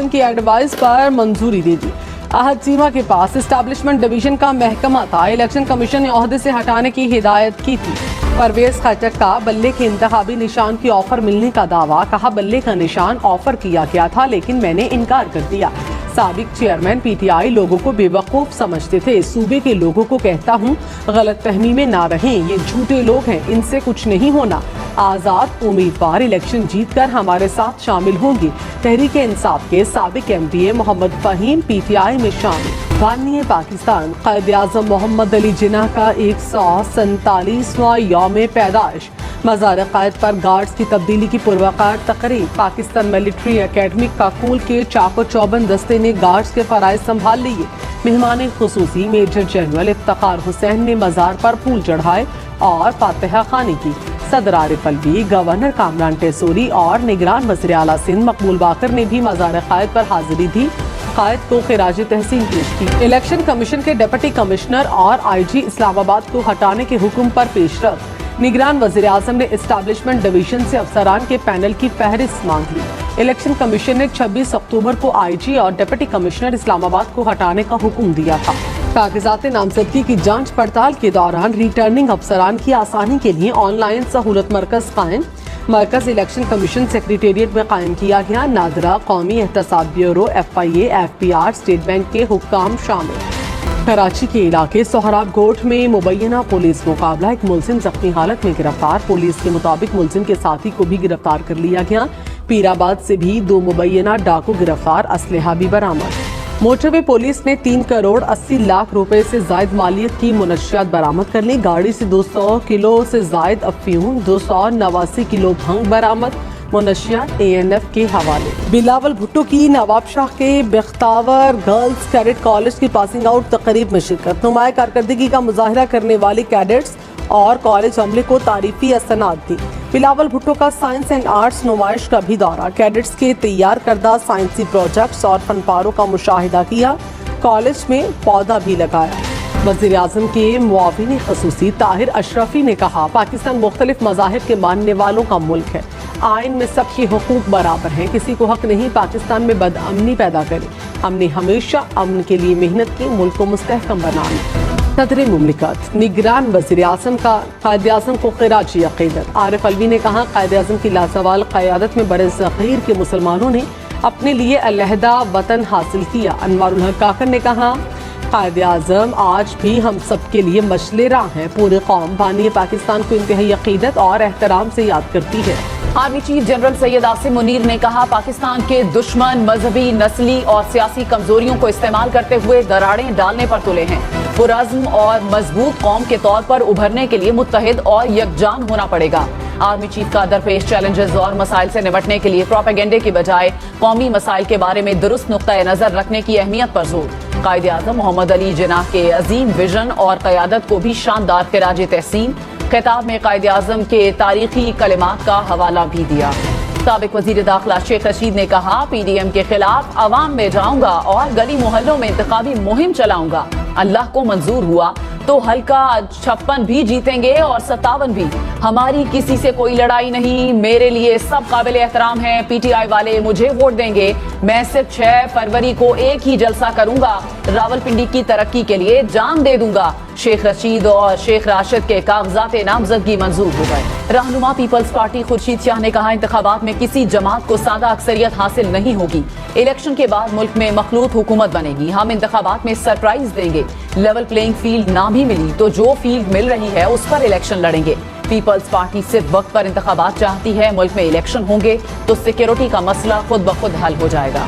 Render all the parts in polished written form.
की एडवाइस पर मंजूरी दे दी। अहद चीमा के पास एस्टैब्लिशमेंट डिवीजन का महकमा था। इलेक्शन कमीशन ने ओहदे से हटाने की हिदायत की थी। परवेज खटक का बल्ले के इंतखाबी निशान की ऑफर मिलने का दावा। कहा बल्ले का निशान ऑफर किया गया था लेकिन मैंने इनकार कर दिया। साबिक चेयरमैन पीटीआई लोगों को बेवकूफ समझते थे। सूबे के लोगों को कहता हूँ गलत फहमी में ना रहें, ये झूठे लोग हैं, इनसे कुछ नहीं होना। आजाद उम्मीदवार इलेक्शन जीतकर हमारे साथ शामिल होंगे। तहरीक इंसाफ के साबिक एमपीए मोहम्मद फहीम पीटीआई में शामिल। बानिए पाकिस्तान कायद आज़म मोहम्मद अली जिन्ना का 147वां यौम पैदाइश। मज़ार क़ायद पर गार्ड्स की तब्दीली की पुरवकार तकरीब। पाकिस्तान मिलिट्री एकेडमी काकूल के चाको चौबंद दस्ते ने गार्ड्स के फराइज संभाल लिए। मेहमान खुसूसी मेजर जनरल इफ्तिखार हुसैन ने मज़ार पर फूल चढ़ाए और फातिहा खानी की। सदर आरिफ अलवी, गवर्नर कामरान टेसोरी और निगरान वज़ीर आला सिंध मकबूल बाकर ने भी मज़ार क़ायद पर हाजिरी दी। क़ायद को खिराज तहसीन पेश की। इलेक्शन कमीशन के डिप्टी कमिश्नर और IG इस्लामाबाद को हटाने के हुक्म पर पेशरफ। निगरान वज़ीर आज़म ने एस्टैब्लिशमेंट डिवीजन से अफसरान के पैनल की फहरिस्त मांग ली। इलेक्शन कमीशन ने 26 अक्टूबर को IG और डिप्टी कमिश्नर इस्लामाबाद को हटाने का हुक्म दिया था। कागजात नामजदगी की जांच पड़ताल के दौरान रिटर्निंग अफसरान की आसानी के लिए ऑनलाइन सहूलत मरकज कायम। मरकज इलेक्शन कमीशन सेक्रेटेरिएट में कायम किया गया। नादरा, कौमी एहतसाब bureau, FIA, FPR, state bank के हुक्काम शामिल। कराची के इलाके सोहराब गोठ में मुबैना पुलिस मुकाबला। एक मुलजिम जख्मी हालत में गिरफ्तार। पुलिस के मुताबिक मुलजिम के साथी को भी गिरफ्तार कर लिया गया। पीराबाद से भी 2 मुबैना डाकू गिरफ्तार। असलहा भी बरामद। मोटरवे पुलिस ने 3 करोड़ 80 लाख रुपए से जायद मालियत की मुनशियात बरामद कर ली। गाड़ी से 200 किलो से जायद अफीम, 289 किलो भंग बरामद। मुनशियात ANF के हवाले। बिलावल भुट्टो की नवाब शाह के बख्तावर गर्ल्स कैडेट कॉलेज की पासिंग आउट तकरीब में शिरकत। नुमाया कारकर्दगी का मुजाहिरा करने वाले कैडेट्स और कॉलेज अमले को तारीफी असनाद दी। बिलावल भुट्टो का साइंस एंड आर्ट्स नुमाइश का भी दौरा। कैडेट्स के तैयार करदा साइंसी प्रोजेक्ट्स और फनपारों का मुशाहिदा किया। कॉलेज में पौधा भी लगाया। वज़ीर आज़म के मुआविन ख़ुसूसी ताहिर अशरफी ने कहा पाकिस्तान मुख्तलिफ मज़ाहिब के मानने वालों का मुल्क है। आइन में सबके हुकूक बराबर हैं। किसी को हक नहीं पाकिस्तान में बदअमनी पैदा करे। हमने हमेशा अमन के लिए मेहनत की, मुल्क को मुस्तहकम बनाने। सदर मुमलिकत निगरान वज़ीर आज़म का कायद आज़म को खिराजी अक़ीदत। आरिफ अलवी ने कहा कायद आज़म की लाजवाल क़यादत में बड़े ज़ख़ीर के मुसलमानों ने अपने लिए अलहदा वतन हासिल किया। अनवारुल हक काकर ने कहा कायद आज़म आज भी हम सब के लिए मशले राह हैं। पूरी कौम बानिए पाकिस्तान को इंतहाई अक़ीदत और एहतराम से याद करती है। Army chief general Syed Asim Munir ने कहा पाकिस्तान के दुश्मन मजहबी, नस्ली और सियासी कमजोरियों को इस्तेमाल करते हुए दरारें डालने पर तुले हैं। पुरअज़्म और मजबूत कौम के तौर पर उभरने के लिए मुत्तहिद और यकजान होना पड़ेगा। आर्मी चीफ का दरपेश चैलेंजेस और मसाइल से निपटने के लिए प्रोपेगेंडे की बजाय कौमी मसाइल के बारे में दुरुस्त नुक्ता नजर रखने की अहमियत पर जोर। कायद आज़म मोहम्मद अली जिन्ना के अजीम विजन और क़यादत को भी शानदार खिराज तहसीन। खिताब में कायद आज़म के तारीखी कलिमात का हवाला भी दिया। साबिक वज़ीर दाखिला शेख रशीद ने कहा PDM के खिलाफ अवाम में जाऊंगा और गली मोहल्लों में इंतखाबी मुहिम चलाऊंगा। अल्लाह को मंजूर हुआ तो हल्का 56 भी जीतेंगे और 57 भी। हमारी किसी से कोई लड़ाई नहीं, मेरे लिए सब काबिल एहतराम हैं। PTI वाले मुझे वोट देंगे। मैं सिर्फ 6 फरवरी को एक ही जलसा करूंगा। रावलपिंडी की तरक्की के लिए जान दे दूंगा। शेख रशीद और शेख राशिद के कागजात नामजदगी मंजूर हो गए। रहनुमा पीपल्स पार्टी खुर्शीद शाह ने कहा इंतखाबात में किसी जमात को सादा अक्सरियत हासिल नहीं होगी। इलेक्शन के बाद मुल्क में मखलूत हुकूमत बनेगी। हम इंतखाबात में सरप्राइज देंगे। लेवल प्लेइंग फील्ड ना भी मिली तो जो फील्ड मिल रही है उस पर इलेक्शन लड़ेंगे। पीपल्स पार्टी सिर्फ वक्त पर इंतखाबात चाहती है। मुल्क में इलेक्शन होंगे तो सिक्योरिटी का मसला खुद ब खुद हल हो जाएगा।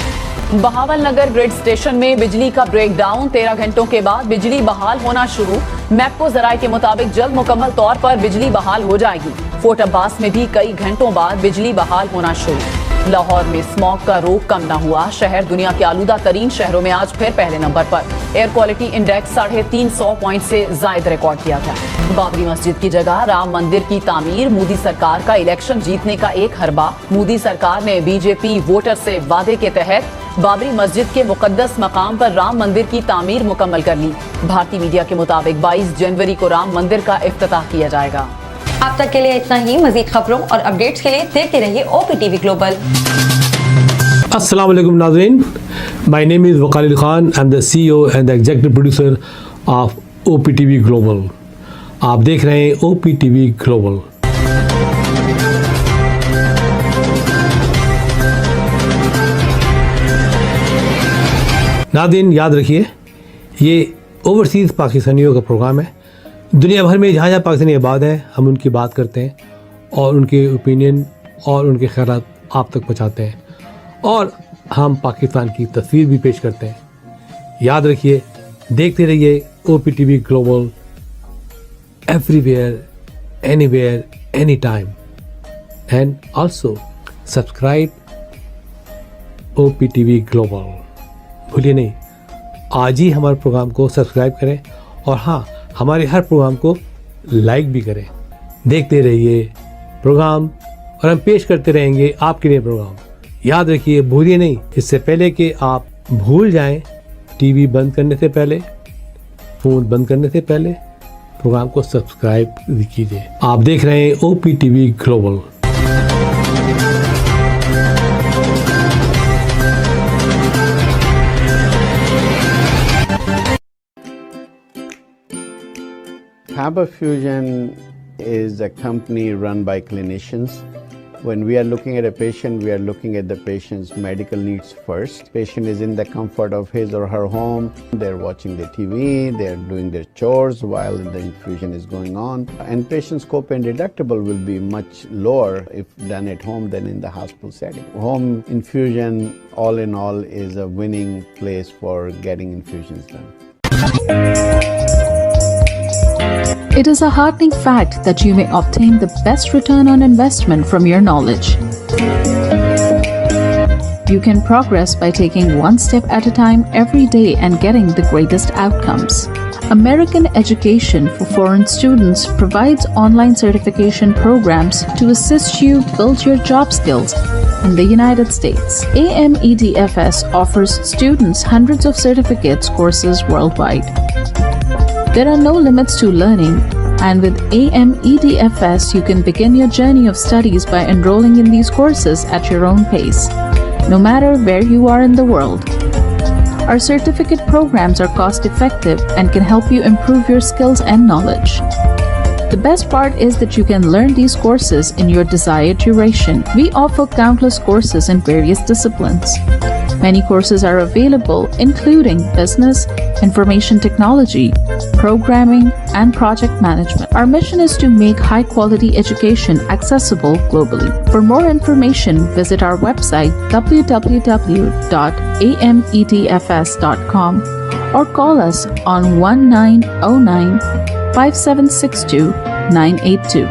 बहावल नगर ग्रिड स्टेशन में बिजली का ब्रेकडाउन। 13 घंटों के बाद बिजली बहाल होना शुरू। मैप्को जराये के मुताबिक जल्द मुकम्मल तौर पर बिजली बहाल हो जाएगी। फोर्ट अब्बास में भी कई घंटों बाद बिजली बहाल होना शुरू। लाहौर में स्मॉग का रोक कम न हुआ। शहर दुनिया के आलूदा तरीन शहरों में आज फिर पहले नंबर पर। एयर क्वालिटी इंडेक्स 350 पॉइंट से जायद रिकॉर्ड किया गया। बाबरी मस्जिद की जगह राम मंदिर की तामीर। मोदी सरकार का इलेक्शन जीतने का एक हरबा। मोदी सरकार ने BJP वोटर से वादे के तहत बाबरी मस्जिद के मुकद्दस मकाम पर राम मंदिर की तामीर मुकम्मल कर ली। भारतीय मीडिया के मुताबिक 22 जनवरी को राम मंदिर का इफ्तिताह किया जाएगा। अब तक के लिए इतना ही। मजीद खबरों और अपडेट्स के लिए देखते रहिए OPTV ग्लोबल। Assalamu alaikum नाज़रीन, my name is Waqar Khan. I'm the CEO and the executive producer of OPTV Global. आप देख रहे हैं OPTV Global. नाज़रीन याद रखिए, ये ओवरसीज़ पाकिस्तानियों का प्रोग्राम है। दुनिया भर में जहाँ जहाँ पाकिस्तानी आबाद हैं, हम उनकी बात करते हैं और उनके ओपिनियन और उनके ख्यालात आप तक पहुँचाते हैं और हम पाकिस्तान की तस्वीर भी पेश करते हैं। याद रखिए, देखते रहिए OPTV global, everywhere, anywhere, any time, and also subscribe OPTV global. भूलिए नहीं, आज ही हमारे प्रोग्राम को सब्सक्राइब करें और हाँ, हमारे हर प्रोग्राम को लाइक भी करें। देखते रहिए प्रोग्राम और हम पेश करते रहेंगे आपके लिए प्रोग्राम। याद रखिए, भूलिए नहीं, इससे पहले कि आप भूल जाएं, टीवी बंद करने से पहले, फ़ोन बंद करने से पहले प्रोग्राम को सब्सक्राइब कीजिए। आप देख रहे हैं OPTV global. Faber Fusion is a company run by clinicians. When we are looking at a patient, we are looking at the patient's medical needs first. Patient is in the comfort of his or her home. They're watching the TV, they're doing their chores while the infusion is going on. And patient's copay and deductible will be much lower if done at home than in the hospital setting. Home infusion, all in all, is a winning place for getting infusions done. It is a heartening fact that you may obtain the best return on investment from your knowledge. You can progress by taking one step at a time every day and getting the greatest outcomes. American Education for Foreign Students provides online certification programs to assist you build your job skills in the United States. AMEDFS offers students hundreds of certificates courses worldwide. There are no limits to learning, and with AMEDFS, you can begin your journey of studies by enrolling in these courses at your own pace, no matter where you are in the world. Our certificate programs are cost-effective and can help you improve your skills and knowledge. The best part is that you can learn these courses in your desired duration. We offer countless courses in various disciplines. Many courses are available, including business, information technology, programming, and project management. Our mission is to make high-quality education accessible globally. For more information, visit our website www.amedfs.com or call us on 1909 5762 982.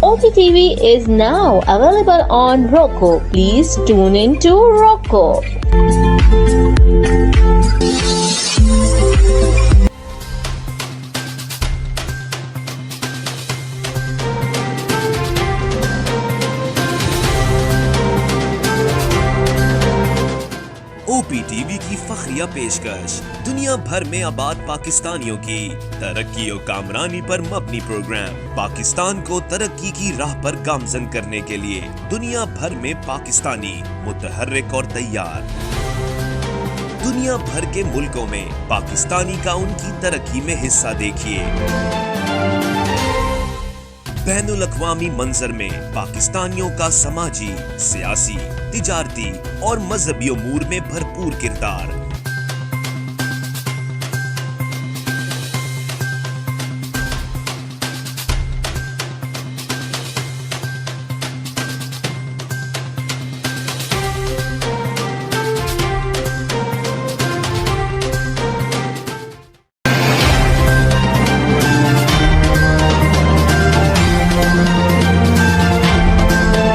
OPTV is now available on Roku. Please tune in to Roku. OPTV की फखरिया पेशकश दुनिया भर में आबाद पाकिस्तानियों की तरक्की और कामरानी पर मबनी प्रोग्राम। पाकिस्तान को तरक्की की राह पर गामजन करने के लिए दुनिया भर में पाकिस्तानी मुतहर्रिक और तैयार। दुनिया भर के मुल्कों में पाकिस्तानी का उनकी तरक्की में हिस्सा देखिए। बैनुल अक़वामी मंजर में पाकिस्तानियों का समाजी, सियासी, तिजारती और मजहबी उमूर में भरपूर किरदार।